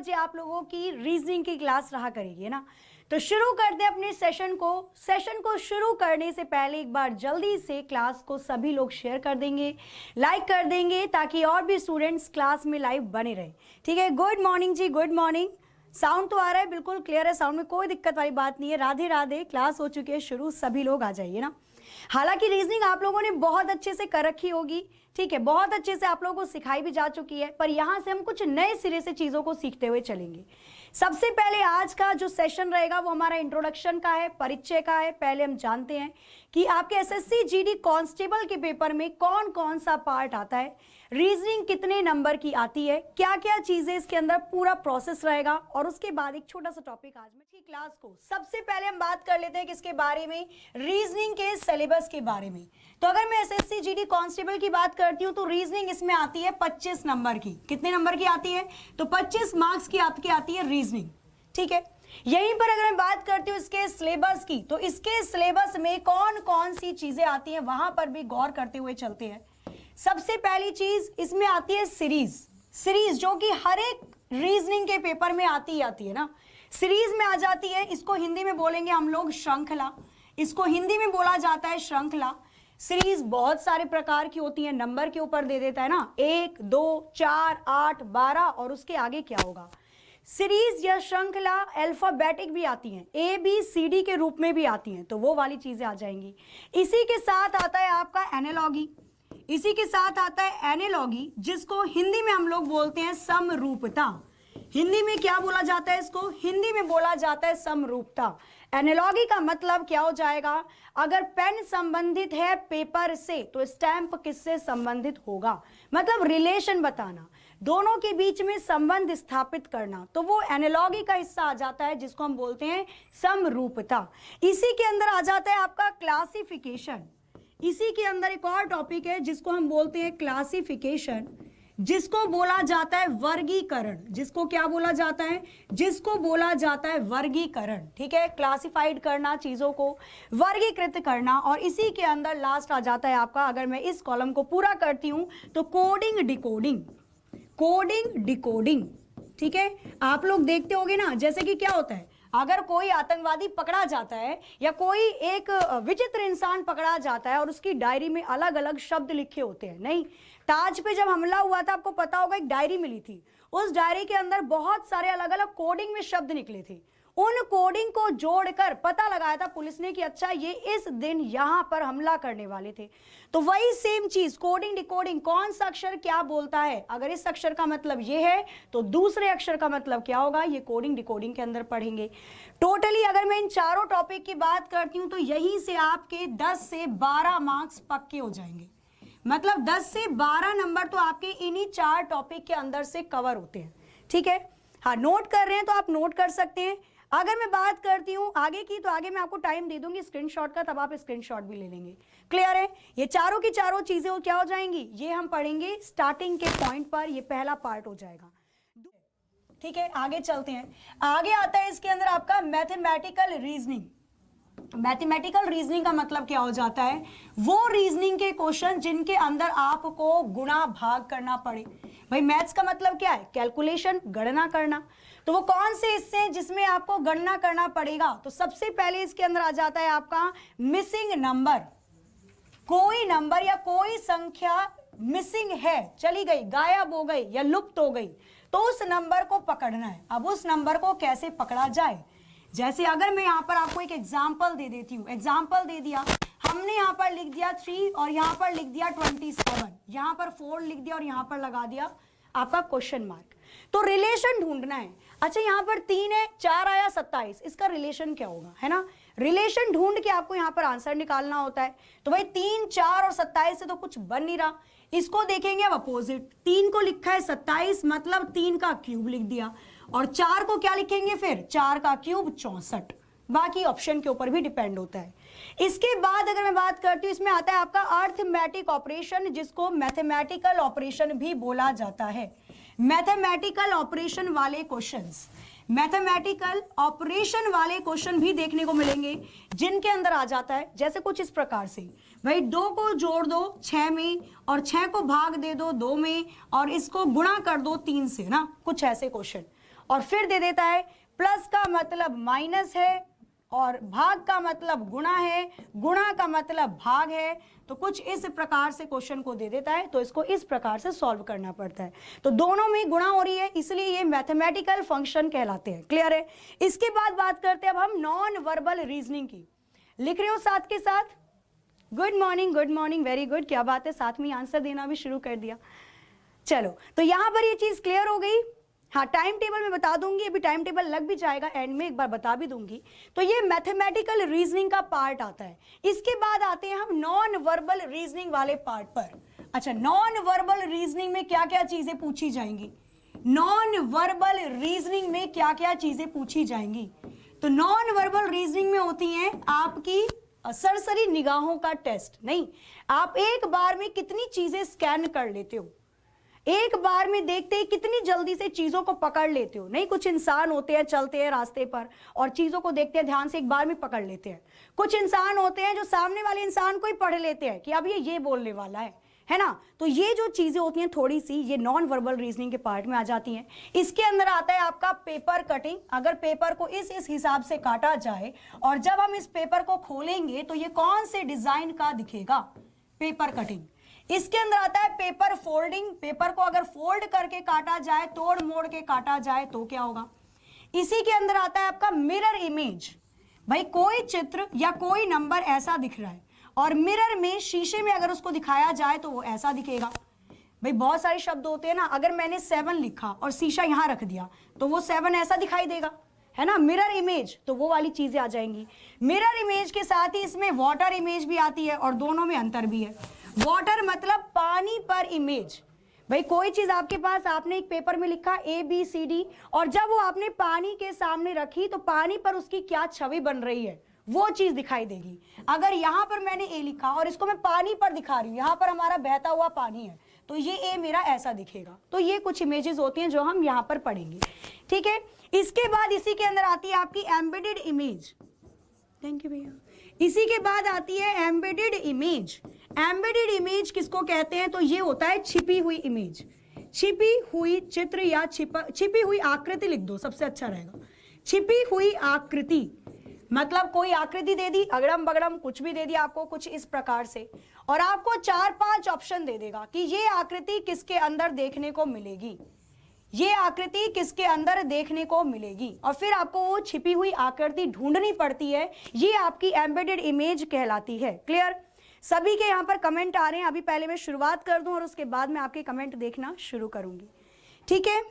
बजे आप लोगों की रीजनिंग की क्लास रहा करेगी, है ना। तो शुरू करते हैं अपने सेशन को शुरू करने से पहले एक बार जल्दी से क्लास को सभी लोग शेयर कर देंगे, लाइक कर देंगे, ताकि और भी स्टूडेंट्स क्लास में लाइव बने रहे। ठीक है, गुड मॉर्निंग जी, गुड मॉर्निंग। साउंड तो आ रहा है, बिल्कुल क्लियर है, साउंड में कोई दिक्कत वाली बात नहीं है। राधे राधे, क्लास हो चुकी है शुरू, सभी लोग आ जाइए ना। हालांकि रीजनिंग आप लोगों ने बहुत अच्छे से कर रखी होगी, ठीक है, बहुत अच्छे से आप लोगों को सिखाई भी जा चुकी है, पर यहां से हम कुछ नए सिरे से चीजों को सीखते हुए चलेंगे। सबसे पहले आज का जो सेशन रहेगा वो हमारा इंट्रोडक्शन का है, परिचय का है। पहले हम जानते हैं कि आपके एसएससी जीडी कांस्टेबल के पेपर में कौन कौन सा पार्ट आता है, रीजनिंग कितने नंबर की आती है, क्या क्या चीजें इसके अंदर, पूरा प्रोसेस रहेगा। और उसके बाद एक छोटा सा टॉपिक आज में की क्लास को सबसे पहले हम बात कर लेते हैं किसके बारे में, रीजनिंग के सिलेबस के बारे में। तो अगर मैं एसएससी जीडी कांस्टेबल की बात करती हूं तो रीजनिंग इसमें आती है 25 नंबर की। कितने नंबर की आती है? तो 25 मार्क्स की आपकी आती है रीजनिंग। ठीक है, यहीं पर अगर मैं बात करती हूँ इसके सिलेबस की, तो इसके सिलेबस में कौन कौन सी चीजें आती हैं वहां पर भी गौर करते हुए चलते हैं। सबसे पहली चीज इसमें आती है सीरीज, जो कि हर एक रीजनिंग के पेपर में आती है ना। सीरीज में आ जाती है, इसको हिंदी में बोलेंगे हम लोग श्रृंखला, इसको हिंदी में बोला जाता है श्रृंखला। सीरीज बहुत सारे प्रकार की होती है, नंबर के ऊपर दे देता है ना, 1, 2, 4, 8, 12 और उसके आगे क्या होगा। सीरीज या श्रृंखला अल्फाबेटिक भी आती हैं, ABCD के रूप में भी आती हैं, तो वो वाली चीजें आ जाएंगी। इसी के साथ आता है आपका एनालॉगी, जिसको हिंदी में हम लोग बोलते हैं समरूपता। हिंदी में क्या बोला जाता है इसको? हिंदी में बोला जाता है समरूपता। एनालॉगी का मतलब क्या हो जाएगा? अगर पेन संबंधित है पेपर से तो स्टैंप किससे संबंधित होगा, मतलब रिलेशन बताना, दोनों के बीच में संबंध स्थापित करना, तो वो एनालॉगी का हिस्सा आ जाता है, जिसको हम बोलते हैं समरूपता। इसी के अंदर आ जाता है आपका क्लासिफिकेशन। इसी के अंदर एक और टॉपिक है जिसको हम बोलते हैं क्लासिफिकेशन, जिसको बोला जाता है वर्गीकरण। जिसको क्या बोला जाता है? जिसको बोला जाता है वर्गीकरण। ठीक है, क्लासिफाइड करना, चीजों को वर्गीकृत करना। और इसी के अंदर लास्ट आ जाता है आपका, अगर मैं इस कॉलम को पूरा करती हूं तो कोडिंग डिकोडिंग। ठीक है, आप लोग देखते होंगे ना, जैसे कि क्या होता है, अगर कोई आतंकवादी पकड़ा जाता है या कोई एक विचित्र इंसान पकड़ा जाता है और उसकी डायरी में अलग अलग शब्द लिखे होते हैं। नहीं, ताज पे जब हमला हुआ था, आपको पता होगा, एक डायरी मिली थी, उस डायरी के अंदर बहुत सारे अलग अलग कोडिंग में शब्द निकले थे। उन कोडिंग को जोड़कर पता लगाया था पुलिस ने कि अच्छा ये इस दिन यहां पर हमला करने वाले थे। तो वही सेम चीज, कोडिंग डिकोडिंग, कौन सा अक्षर क्या बोलता है, अगर इस अक्षर का मतलब ये है तो दूसरे अक्षर का मतलब क्या होगा, ये कोडिंग डिकोडिंग के अंदर पढ़ेंगे। टोटली अगर मैं इन चारों टॉपिक की बात करती हूं तो यहीं से आपके 10 से 12 मार्क्स पक्के हो जाएंगे, मतलब 10 से 12 नंबर तो आपके इन्हीं 4 टॉपिक के अंदर से कवर होते हैं। ठीक है, हाँ, नोट कर रहे हैं तो आप नोट कर सकते हैं। अगर मैं बात करती हूं आगे की, तो आगे मैं आपको टाइम दे दूंगी स्क्रीनशॉट का, तब आप स्क्रीनशॉट भी ले लेंगे। क्लियर है? ये चारों की चारों चीजें क्या हो जाएंगी, ये हम पढ़ेंगे स्टार्टिंग के पॉइंट पर, ये पहला पार्ट हो जाएगा। ठीक है, आगे चलते हैं। आगे आता है इसके अंदर आपका मैथमेटिकल रीजनिंग। मैथमेटिकल रीजनिंग का मतलब क्या हो जाता है? वो रीजनिंग के क्वेश्चन जिनके अंदर आपको गुणा भाग करना पड़े। भाई मैथ्स का मतलब क्या है? कैलकुलेशन, गणना करना। तो वो कौन से हिस्से हैं जिसमें आपको गणना करना पड़ेगा? तो सबसे पहले इसके अंदर आ जाता है आपका मिसिंग नंबर। कोई नंबर या कोई संख्या मिसिंग है, चली गई, गायब हो गई या लुप्त हो गई, तो उस नंबर को पकड़ना है। अब उस नंबर को कैसे पकड़ा जाए? जैसे अगर मैं यहाँ पर आपको एक एग्जाम्पल दे देती हूँ, एग्जाम्पल दे दिया हमने, यहाँ पर लिख दिया 3 और यहाँ पर लिख दिया 27, यहाँ पर 4 लिख दिया और यहाँ पर लगा दिया आपका क्वेश्चन मार्क। तो रिलेशन ढूंढना है। अच्छा, यहाँ पर 3 है, 4 आया 27, इसका रिलेशन क्या होगा, है ना। रिलेशन ढूंढ के आपको यहाँ पर आंसर निकालना होता है। तो भाई 3, 4 और 27 से तो कुछ बन नहीं रहा, इसको देखेंगे अब अपोजिट। 3 को लिखा है 27, मतलब 3 का क्यूब लिख दिया, और 4 को क्या लिखेंगे फिर? 4 का क्यूब 64। बाकी ऑप्शन के ऊपर भी डिपेंड होता है। इसके बाद अगर मैं बात करती हूँ, इसमें आता है आपका अर्थमेटिक ऑपरेशन, जिसको मैथमेटिकल ऑपरेशन भी बोला जाता है। मैथमेटिकल ऑपरेशन वाले क्वेश्चंस, मैथमेटिकल ऑपरेशन वाले क्वेश्चन भी देखने को मिलेंगे, जिनके अंदर आ जाता है जैसे कुछ इस प्रकार से, भाई 2 को जोड़ दो 6 में और 6 को भाग दे दो 2 में और इसको गुणा कर दो 3 से ना, कुछ ऐसे क्वेश्चन। और फिर दे देता है प्लस का मतलब माइनस है और भाग का मतलब गुणा है, गुणा का मतलब भाग है। तो कुछ इस प्रकार से क्वेश्चन को दे देता है, तो इसको इस प्रकार से सॉल्व करना पड़ता है। तो दोनों में गुणा हो रही है, इसलिए ये मैथमेटिकल फंक्शन कहलाते हैं। क्लियर है? इसके बाद बात करते हैं अब हम नॉन वर्बल रीजनिंग की। लिख रहे हो साथ के साथ? गुड मॉर्निंग, वेरी गुड, क्या बात है, साथ में आंसर देना भी शुरू कर दिया। चलो, तो यहां पर ये चीज क्लियर हो गई। हाँ, टाइम टेबल में बता दूंगी, अभी टाइम टेबल लग भी जाएगा, एंड में एक बार बता भी दूंगी। तो ये मैथमेटिकल रीजनिंग का पार्ट आता है। इसके बाद आते हैं हम नॉन वर्बल रीजनिंग वाले पार्ट पर। अच्छा, नॉन वर्बल रीजनिंग में क्या क्या चीजें पूछी जाएंगी? नॉन वर्बल रीजनिंग में क्या क्या चीजें पूछी जाएंगी? तो नॉन वर्बल रीजनिंग में होती हैं आपकी सरसरी निगाहों का टेस्ट। नहीं, आप एक बार में कितनी चीजें स्कैन कर लेते हो, एक बार में देखते ही कितनी जल्दी से चीजों को पकड़ लेते हो। नहीं, कुछ इंसान होते हैं चलते हैं रास्ते पर और चीजों को देखते हैं ध्यान से, एक बार में पकड़ लेते हैं। कुछ इंसान होते हैं जो सामने वाले इंसान को ही पढ़ लेते हैं कि अब ये बोलने वाला है ना। तो ये जो चीजें होती हैं थोड़ी सी, ये नॉन वर्बल रीजनिंग के पार्ट में आ जाती हैं। इसके अंदर आता है आपका पेपर कटिंग। अगर पेपर को इस हिसाब से काटा जाए और जब हम इस पेपर को खोलेंगे तो ये कौन से डिजाइन का दिखेगा? Paper cutting. इसके अंदर आता है पेपर फोल्डिंग। पेपर को अगर फोल्ड करके काटा जाए, तोड़ मोड़ के काटा जाए तो क्या होगा? इसी के अंदर आता है आपका मिरर इमेज। भाई, कोई चित्र या कोई नंबर ऐसा दिख रहा है और मिरर में, शीशे में अगर उसको दिखाया जाए तो वो ऐसा दिखेगा। भाई, बहुत सारे शब्द होते हैं ना, अगर मैंने 7 लिखा और शीशा यहां रख दिया तो वो 7 ऐसा दिखाई देगा, है ना। मिरर इमेज, तो वो वाली चीजें आ जाएंगी। मिरर इमेज के साथ ही इसमें वाटर इमेज भी आती है और दोनों में अंतर भी है। वाटर मतलब पानी पर इमेज। भाई, कोई चीज आपके पास, आपने एक पेपर में लिखा ABCD और जब वो आपने पानी के सामने रखी तो पानी पर उसकी क्या छवि बन रही है, वो चीज दिखाई देगी। अगर यहां पर मैंने A लिखा और इसको मैं पानी पर दिखा रही हूं, यहां पर हमारा बहता हुआ पानी है, तो ये A मेरा ऐसा दिखेगा। तो ये कुछ इमेजेस होती हैं जो हम यहां पर पढ़ेंगे, ठीक है। इसके बाद इसी के अंदर आती है आपकी एम्बेडेड इमेज। थैंक यू भैया। इसी के बाद आती है एम्बेडेड इमेज। एम्बेडेड इमेज किसको कहते हैं? तो ये होता है छिपी हुई इमेज। छिपी हुई चित्र या छिपी हुई आकृति लिख दो, सबसे अच्छा रहेगा। छिपी हुई आकृति मतलब कोई आकृति दे दी, अगड़म बगड़म कुछ भी दे दिया आपको, कुछ इस प्रकार से, और आपको 4-5 ऑप्शन दे देगा कि ये आकृति किसके अंदर देखने को मिलेगी, ये आकृति किसके अंदर देखने को मिलेगी, और फिर आपको वो छिपी हुई आकृति ढूंढनी पड़ती है। ये आपकी एम्बेडेड इमेज कहलाती है। क्लियर? सभी के यहाँ पर कमेंट आ रहे हैं। अभी पहले मैं शुरुआत कर दूं और उसके बाद मैं आपके कमेंट देखना शुरू करूंगी, ठीक है।